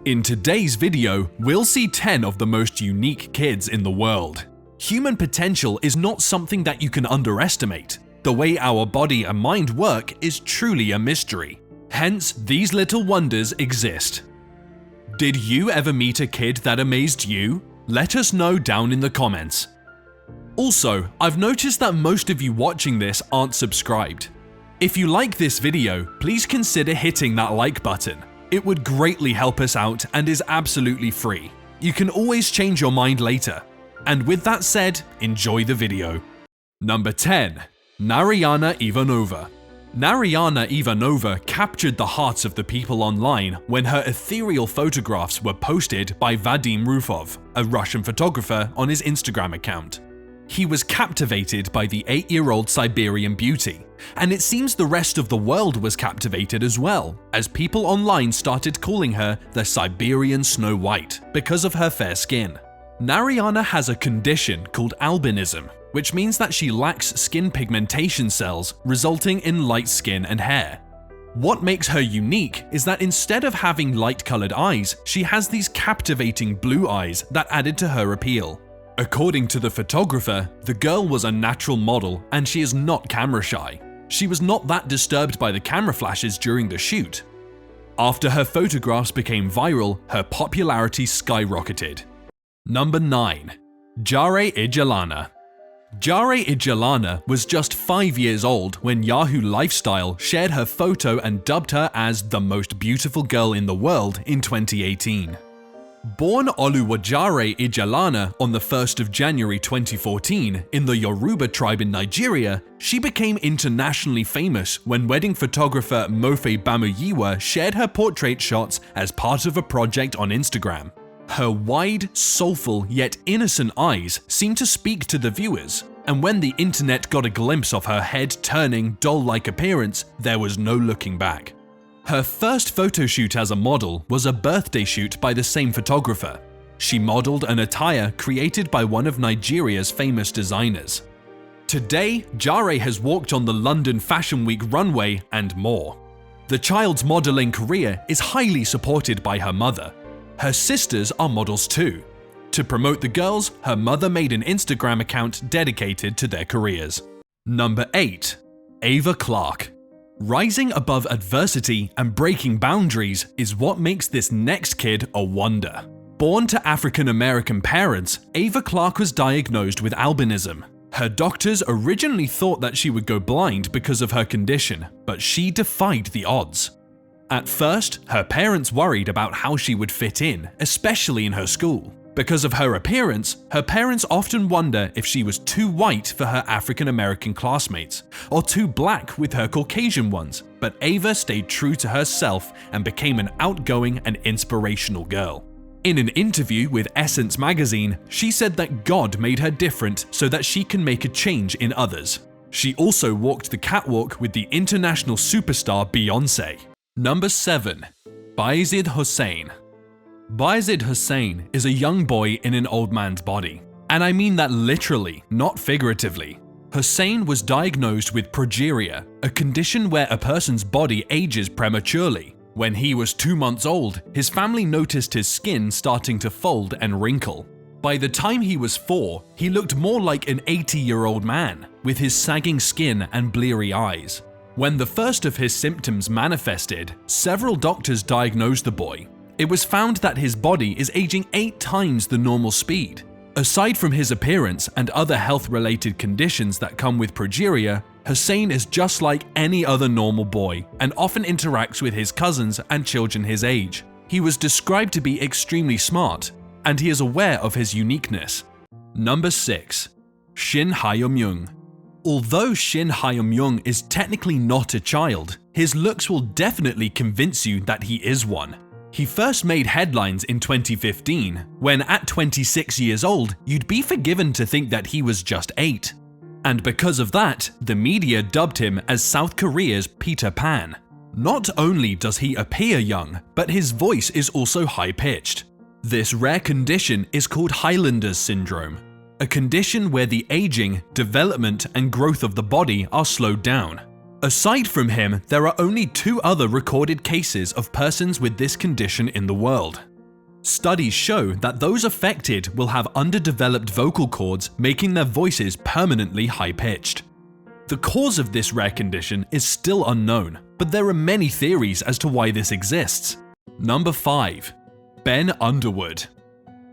In today's video, we'll see 10 of the most unique kids in the world. Human potential is not something that you can underestimate. The way our body and mind work is truly a mystery. Hence, these little wonders exist. Did you ever meet a kid that amazed you? Let us know down in the comments. Also, I've noticed that most of you watching this aren't subscribed. If you like this video, please consider hitting that like button. It would greatly help us out and is absolutely free. You can always change your mind later. And with that said, enjoy the video. Number 10. Narayana Ivanova. Narayana Ivanova captured the hearts of the people online when her ethereal photographs were posted by Vadim Rufov, a Russian photographer, on his Instagram account. He was captivated by the 8-year-old Siberian beauty, and it seems the rest of the world was captivated as well, as people online started calling her the Siberian Snow White because of her fair skin. Narayana has a condition called albinism, which means that she lacks skin pigmentation cells, resulting in light skin and hair. What makes her unique is that instead of having light-colored eyes, she has these captivating blue eyes that added to her appeal. According to the photographer, the girl was a natural model and she is not camera shy. She was not that disturbed by the camera flashes during the shoot. After her photographs became viral, her popularity skyrocketed. Number 9. Jare Ijalana. Jare Ijalana was just 5 years old when Yahoo Lifestyle shared her photo and dubbed her as the most beautiful girl in the world in 2018. Born Oluwajare Ijalana on the 1st of January 2014 in the Yoruba tribe in Nigeria, she became internationally famous when wedding photographer Mofe Bamuyiwa shared her portrait shots as part of a project on Instagram. Her wide, soulful yet innocent eyes seemed to speak to the viewers, and when the internet got a glimpse of her head-turning, doll-like appearance, there was no looking back. Her first photo shoot as a model was a birthday shoot by the same photographer. She modeled an attire created by one of Nigeria's famous designers. Today, Jare has walked on the London Fashion Week runway and more. The child's modeling career is highly supported by her mother. Her sisters are models too. To promote the girls, her mother made an Instagram account dedicated to their careers. Number 8. Ava Clarke. Rising above adversity and breaking boundaries is what makes this next kid a wonder. Born to African American parents, Ava Clarke was diagnosed with albinism. Her doctors originally thought that she would go blind because of her condition, but she defied the odds. At first, her parents worried about how she would fit in, especially in her school. Because of her appearance, her parents often wonder if she was too white for her African American classmates, or too black with her Caucasian ones, but Ava stayed true to herself and became an outgoing and inspirational girl. In an interview with Essence magazine, she said that God made her different so that she can make a change in others. She also walked the catwalk with the international superstar Beyoncé. Number 7. Bayezid Hussein. Bayezid Hussein is a young boy in an old man's body. And I mean that literally, not figuratively. Hussein was diagnosed with progeria, a condition where a person's body ages prematurely. When he was 2 months old, his family noticed his skin starting to fold and wrinkle. By the time he was 4, he looked more like an 80-year-old man, with his sagging skin and bleary eyes. When the first of his symptoms manifested, several doctors diagnosed the boy. It was found that his body is aging 8 times the normal speed. Aside from his appearance and other health-related conditions that come with progeria, Hussein is just like any other normal boy and often interacts with his cousins and children his age. He was described to be extremely smart, and he is aware of his uniqueness. Number 6. Shin Hae-myung. Although Shin Hae-myung is technically not a child, his looks will definitely convince you that he is one. He first made headlines in 2015, when at 26 years old, you'd be forgiven to think that he was just 8. And because of that, the media dubbed him as South Korea's Peter Pan. Not only does he appear young, but his voice is also high-pitched. This rare condition is called Highlander's syndrome, a condition where the aging, development, and growth of the body are slowed down. Aside from him, there are only 2 other recorded cases of persons with this condition in the world. Studies show that those affected will have underdeveloped vocal cords, making their voices permanently high-pitched. The cause of this rare condition is still unknown, but there are many theories as to why this exists. Number 5. Ben Underwood.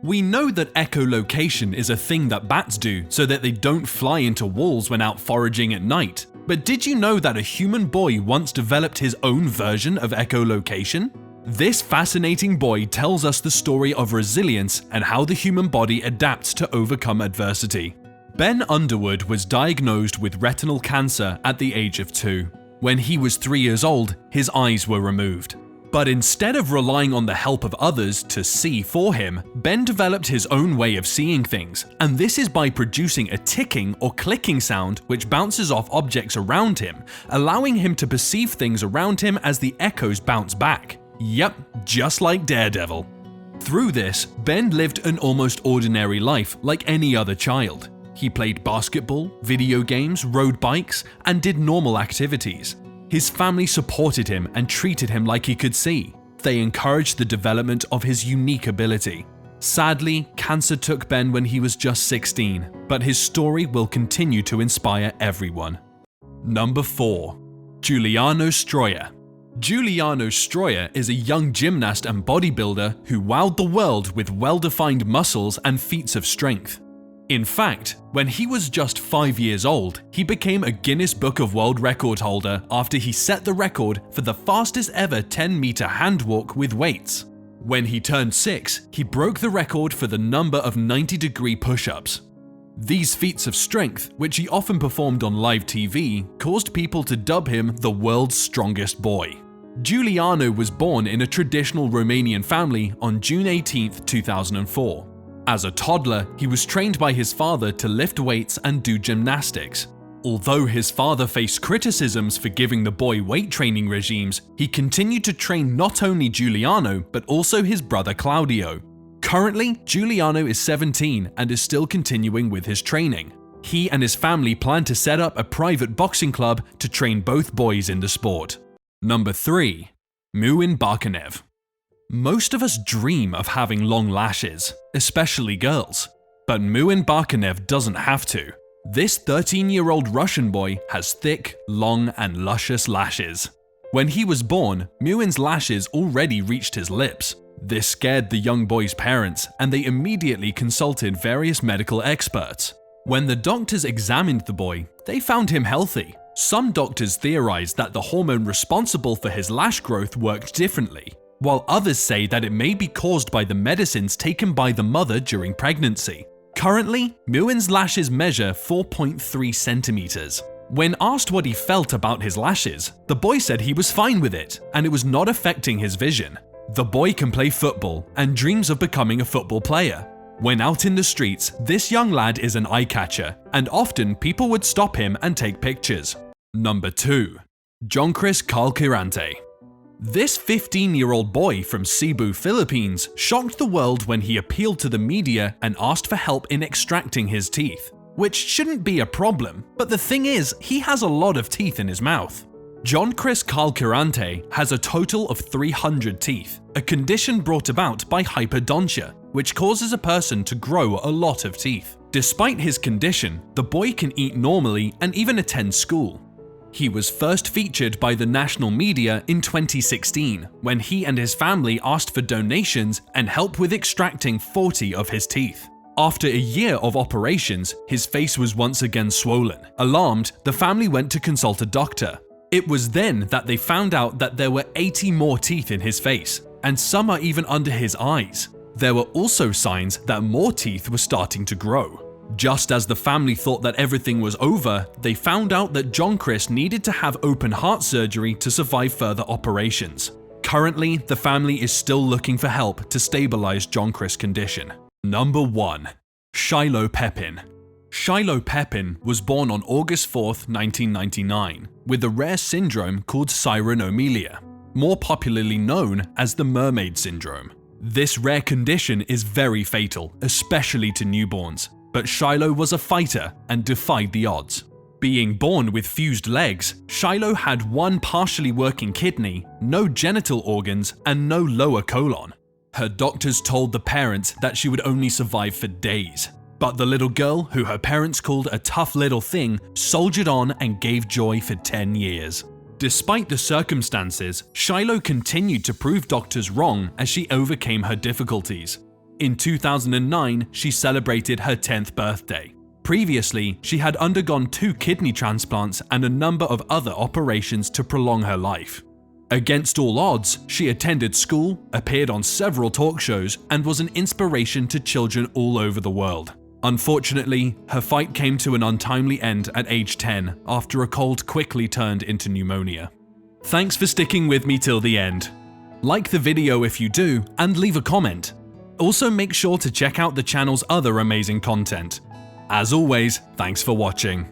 We know that echolocation is a thing that bats do so that they don't fly into walls when out foraging at night. But did you know that a human boy once developed his own version of echolocation? This fascinating boy tells us the story of resilience and how the human body adapts to overcome adversity. Ben Underwood was diagnosed with retinal cancer at the age of 2. When he was 3 years old, his eyes were removed. But instead of relying on the help of others to see for him, Ben developed his own way of seeing things, and this is by producing a ticking or clicking sound which bounces off objects around him, allowing him to perceive things around him as the echoes bounce back. Yep, just like Daredevil. Through this, Ben lived an almost ordinary life like any other child. He played basketball, video games, rode bikes, and did normal activities. His family supported him and treated him like he could see. They encouraged the development of his unique ability. Sadly, cancer took Ben when he was just 16, but his story will continue to inspire everyone. Number 4. Giuliano Stroia. Giuliano Stroia is a young gymnast and bodybuilder who wowed the world with well-defined muscles and feats of strength. In fact, when he was just 5 years old, he became a Guinness Book of World Record holder after he set the record for the fastest ever 10-meter handwalk with weights. When he turned 6, he broke the record for the number of 90-degree push-ups. These feats of strength, which he often performed on live TV, caused people to dub him the world's strongest boy. Giuliano was born in a traditional Romanian family on June 18, 2004. As a toddler, he was trained by his father to lift weights and do gymnastics. Although his father faced criticisms for giving the boy weight training regimes, he continued to train not only Giuliano, but also his brother Claudio. Currently, Giuliano is 17 and is still continuing with his training. He and his family plan to set up a private boxing club to train both boys in the sport. Number 3. Muin Barkanev. Most of us dream of having long lashes, especially girls. But Muin Barkanev doesn't have to. This 13-year-old Russian boy has thick, long, and luscious lashes. When he was born, Muin's lashes already reached his lips. This scared the young boy's parents, and they immediately consulted various medical experts. When the doctors examined the boy, they found him healthy. Some doctors theorized that the hormone responsible for his lash growth worked differently, while others say that it may be caused by the medicines taken by the mother during pregnancy. Currently, Muin's lashes measure 4.3 centimeters. When asked what he felt about his lashes, the boy said he was fine with it, and it was not affecting his vision. The boy can play football and dreams of becoming a football player. When out in the streets, this young lad is an eye-catcher, and often people would stop him and take pictures. Number 2. Joncris Calquirante. This 15-year-old boy from Cebu, Philippines shocked the world when he appealed to the media and asked for help in extracting his teeth. Which shouldn't be a problem, but the thing is, he has a lot of teeth in his mouth. Joncris Calquirante has a total of 300 teeth, a condition brought about by hyperdontia, which causes a person to grow a lot of teeth. Despite his condition, the boy can eat normally and even attend school. He was first featured by the national media in 2016, when he and his family asked for donations and help with extracting 40 of his teeth. After a year of operations, his face was once again swollen. Alarmed, the family went to consult a doctor. It was then that they found out that there were 80 more teeth in his face, and some are even under his eyes. There were also signs that more teeth were starting to grow. Just as the family thought that everything was over, they found out that Joncris needed to have open heart surgery to survive further operations. Currently, the family is still looking for help to stabilize Joncris' condition. Number 1. Shiloh Pepin. Shiloh Pepin was born on August 4, 1999, with a rare syndrome called Sirenomelia, more popularly known as the mermaid syndrome. This rare condition is very fatal, especially to newborns, but Shiloh was a fighter and defied the odds. Being born with fused legs, Shiloh had one partially working kidney, no genital organs, and no lower colon. Her doctors told the parents that she would only survive for days. But the little girl, who her parents called a tough little thing, soldiered on and gave joy for 10 years. Despite the circumstances, Shiloh continued to prove doctors wrong as she overcame her difficulties. In 2009, she celebrated her 10th birthday. Previously, she had undergone 2 kidney transplants and a number of other operations to prolong her life. Against all odds, she attended school, appeared on several talk shows, and was an inspiration to children all over the world. Unfortunately, her fight came to an untimely end at age 10 after a cold quickly turned into pneumonia. Thanks for sticking with me till the end. Like the video if you do, and leave a comment. Also make sure to check out the channel's other amazing content. As always, thanks for watching.